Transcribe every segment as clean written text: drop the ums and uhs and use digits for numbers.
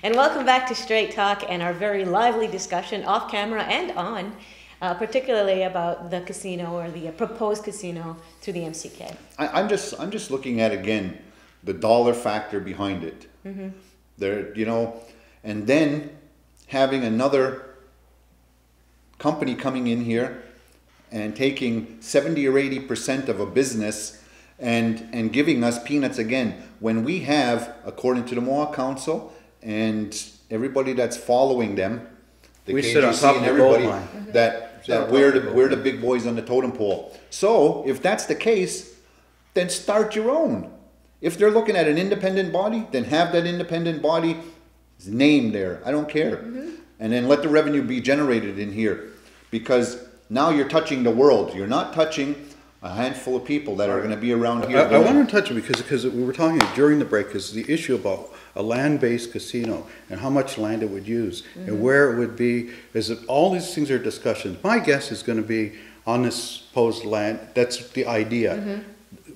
And welcome back to Straight Talk and our very lively discussion off camera and on, particularly about the casino or the proposed casino through the MCK. I'm just looking at, again, the dollar factor behind it. Mm-hmm. There, you know, and then having another company coming in here and taking 70 or 80% of a business and giving us peanuts again, when we have, according to the Mohawk Council and everybody that's following them, the we KGC sit on top and of the everybody, gold line. that we're the big boys on the totem pole. So if that's the case, then start your own. If they're looking at an independent body, then have that independent body's name there. I don't care. Mm-hmm. And then let the revenue be generated in here. Because now you're touching the world. You're not touching a handful of people that are going to be around here. I want to touch it because we were talking during the break, is the issue about a land-based casino and how much land it would use and where it would be. Is that all these things are discussions. My guess is going to be on this supposed land. That's the idea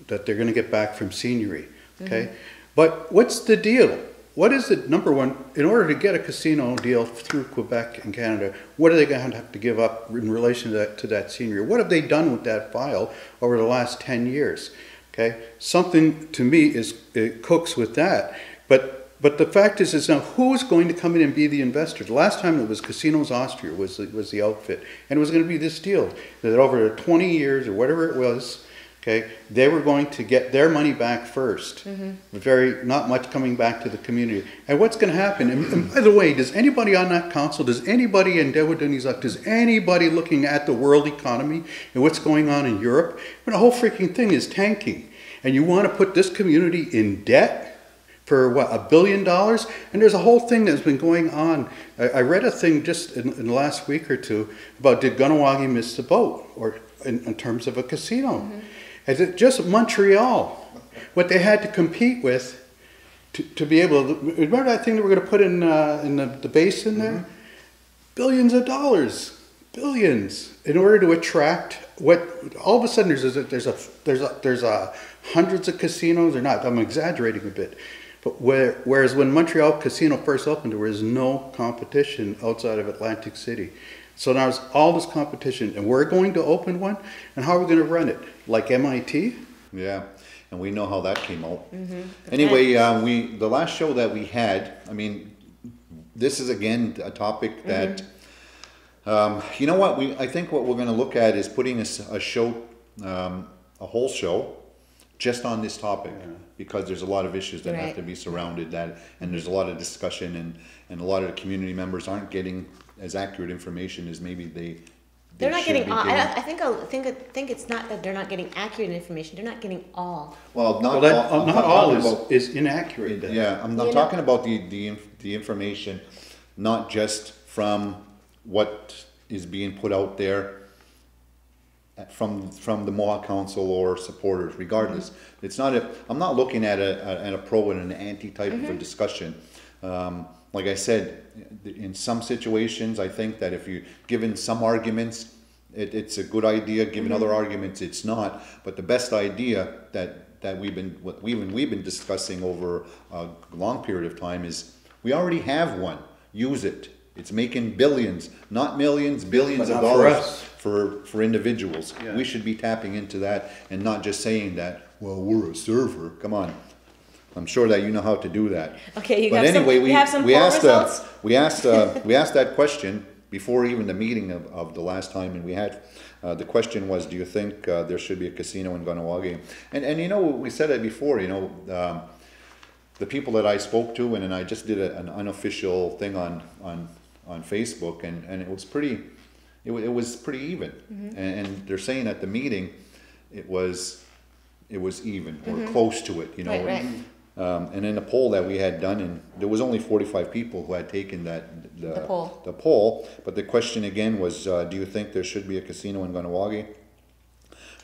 that they're going to get back from seniority. Okay, but what's the deal? What is it? Number one, in order to get a casino deal through Quebec and Canada, what are they going to have to give up in relation to that seniority? What have they done with that file over the last 10 years? Okay, something to me it cooks with that. But the fact is now who's going to come in and be the investor? The last time it was Casinos Austria was the outfit, and it was going to be this deal that over 20 years or whatever it was. Okay, they were going to get their money back first. Not much coming back to the community. And what's going to happen? And by the way, does anybody on that council, does anybody in Dewadunisak, does anybody looking at the world economy and what's going on in Europe? I mean, the whole freaking thing is tanking. And you want to put this community in debt for what, $1 billion? And there's a whole thing that's been going on. I read a thing just in the last week or two about did Kahnawake miss the boat, or in terms of a casino. Is it just Montreal? What they had to compete with to be able to, remember that thing that we're going to put in the basin there? Billions of dollars, billions, in order to attract what. All of a sudden, there's hundreds of casinos. Or not? I'm exaggerating a bit, but whereas when Montreal Casino first opened, there was no competition outside of Atlantic City. So now there's all this competition, and we're going to open one, and how are we going to run it? Like MIT? Yeah, and we know how that came out. Anyway, the last show that we had, I mean, this is again a topic that, you know what, I think what we're going to look at is putting a show, a whole show, just on this topic, because there's a lot of issues that have to be surrounded that, and there's a lot of discussion, and a lot of the community members aren't getting as accurate information as maybe they're not getting all. I think it's not that they're not getting accurate information. They're not getting all. Well, not all is inaccurate. Yeah, I'm talking about the information, not just from what is being put out there from the Mohawk Council or supporters. Regardless, it's not I'm not looking at a pro and an anti type of a discussion. Like I said, in some situations, I think that if you're given some arguments, it's a good idea. Given other arguments, it's not. But the best idea that we've been discussing over a long period of time is we already have one. Use it. It's making billions, not millions, billions of dollars for individuals. Yeah. We should be tapping into that and not just saying that. Well, we're a server. Come on. I'm sure that you know how to do that. Okay, but anyway, we asked that question before even the meeting of the last time, and we had the question was, do you think there should be a casino in Kahnawake? And you know, we said it before. You know, the people that I spoke to, and I just did an unofficial thing on Facebook, and it was pretty. It was pretty even, and they're saying at the meeting, it was even or close to it. You know. Right. And in the poll that we had done, and there was only 45 people who had taken the poll. But the question again was, do you think there should be a casino in Kahnawake?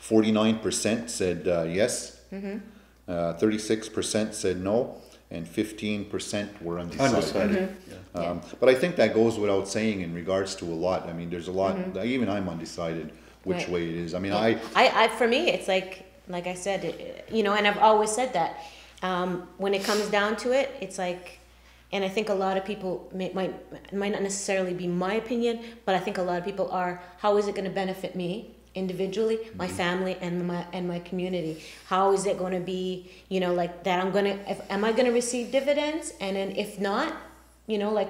49% said yes. 36% said no, and 15% were undecided. But I think that goes without saying in regards to a lot. I mean, there's a lot. Even I'm undecided which way it is. I mean, I for me, it's like I said, you know, and I've always said that. When it comes down to it, it's like And I think a lot of people might not necessarily be my opinion, but I think a lot of people are, how is it going to benefit me individually, my family, and my community? How is it going to be, like that am I going to receive dividends? And then if not, like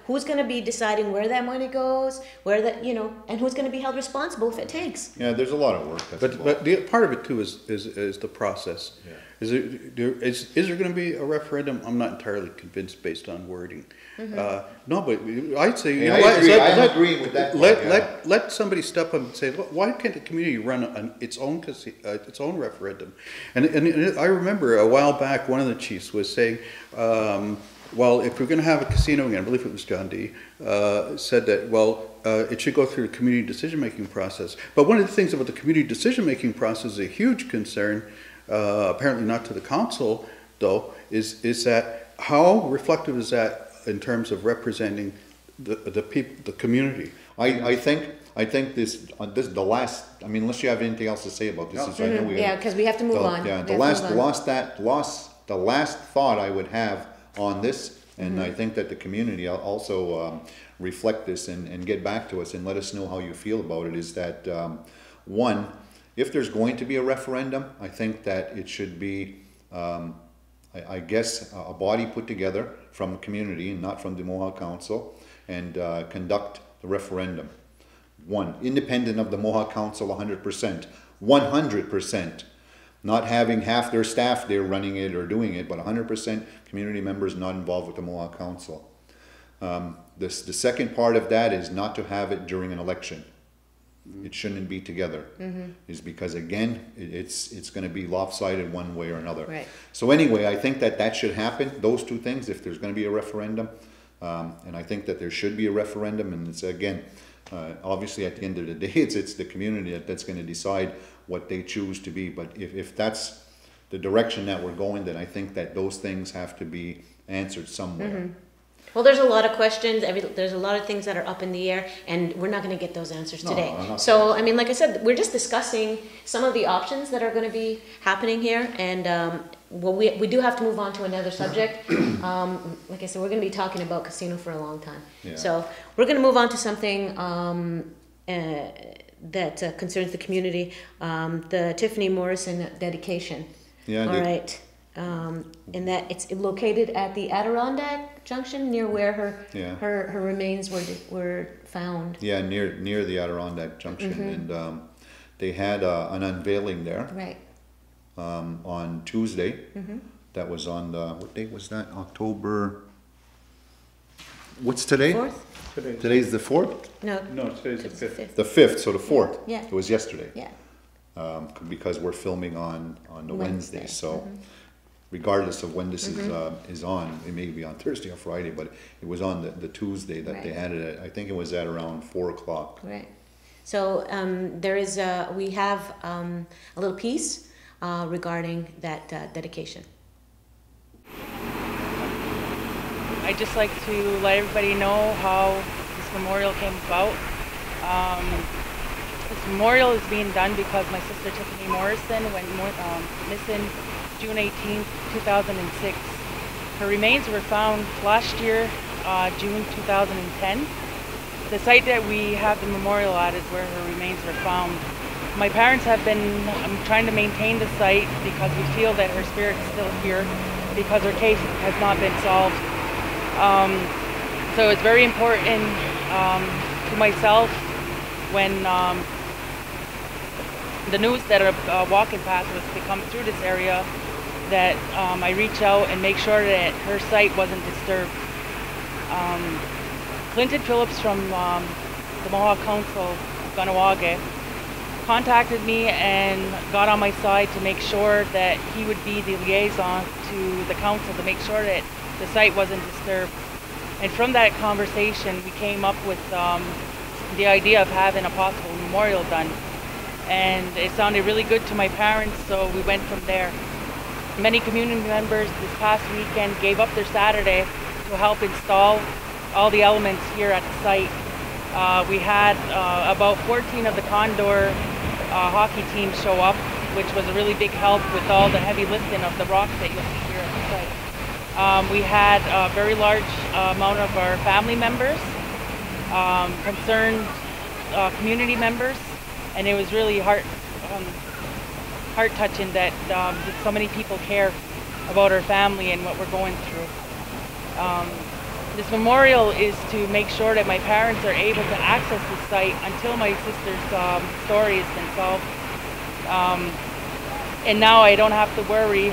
who's going to be deciding where that money goes, and who's going to be held responsible if it tanks? Yeah, there's a lot of work. But the part of it too is the process. Yeah. Is there going to be a referendum? I'm not entirely convinced based on wording. No, but I'd say Yeah, I agree with that. Let somebody step up and say, why can't the community run its own referendum? And I remember a while back one of the chiefs was saying, well, if we're going to have a casino again, I believe it was John D. Said that, it should go through the community decision-making process. But one of the things about the community decision-making process is a huge concern, apparently not to the council, though, is that how reflective is that in terms of representing the people, the community? I think this the last. I mean, unless you have anything else to say about this, I know because we have to move on. Yeah, the last thought I would have on this, and I think that the community also reflect this and get back to us and let us know how you feel about it, is that one, if there's going to be a referendum, I think that it should be, I guess, a body put together from the community and not from the Mohawk Council, and conduct the referendum. One, independent of the Mohawk Council 100%, 100%. Not having half their staff there running it or doing it, but 100% community members not involved with the Mohawk Council. The second part of that is not to have it during an election. It shouldn't be together. Is because, again, it's going to be lopsided one way or another. Right. So anyway, I think that should happen, those two things, if there's going to be a referendum. And I think that there should be a referendum, and it's, again, obviously at the end of the day, it's the community that's going to decide what they choose to be. But if that's the direction that we're going, then I think that those things have to be answered somewhere. Well, there's a lot of questions. There's a lot of things that are up in the air, and we're not going to get those answers today. So, I mean, like I said, we're just discussing some of the options that are going to be happening here, and well, we do have to move on to another subject. Like I said, we're going to be talking about casino for a long time. Yeah. So we're going to move on to something that concerns the community, the Tiffany Morrison dedication. Yeah. All right. And that it's located at the Adirondack Junction, near where her remains were found. Yeah, near the Adirondack Junction, and they had an unveiling there. Right. On Tuesday. That was on the, what date was that? October. What's today? 4th? Today's the 4th? No, today's the 5th. The 5th, so the 4th. Yeah. It was yesterday. Yeah. Because we're filming on the Wednesday, so regardless of when this is on, it may be on Thursday or Friday, but it was on the Tuesday that they had it at. I think it was at around 4 o'clock. Right. So we have a little piece regarding that dedication. I'd just like to let everybody know how this memorial came about. This memorial is being done because my sister Tiffany Morrison went missing June 18th, 2006. Her remains were found last year, June 2010. The site that we have the memorial at is where her remains were found. My parents have been trying to maintain the site because we feel that her spirit is still here because her case has not been solved. So it's very important to myself when the news that a walking path was to come through this area, that I reach out and make sure that her site wasn't disturbed. Clinton Phillips from the Mohawk Council of Kahnawake contacted me and got on my side to make sure that he would be the liaison to the council to make sure that the site wasn't disturbed. And from that conversation, we came up with the idea of having a possible memorial done. And it sounded really good to my parents, so we went from there. Many community members this past weekend gave up their Saturday to help install all the elements here at the site. We had about 14 of the Condor hockey teams show up, which was a really big help with all the heavy lifting of the rocks that you'll see here at the site. We had a very large amount of our family members, concerned community members, and it was really heart-touching that so many people care about our family and what we're going through. This memorial is to make sure that my parents are able to access the site until my sister's story has been solved. And now I don't have to worry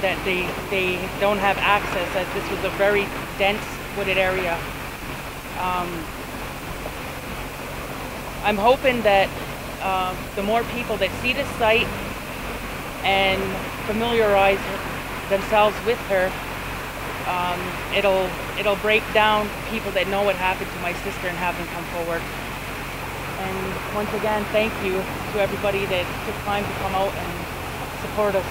that they don't have access, as this was a very dense wooded area. I'm hoping that the more people that see the site and familiarize themselves with her, it'll break down people that know what happened to my sister and have them come forward. And once again, thank you to everybody that took time to come out and support us.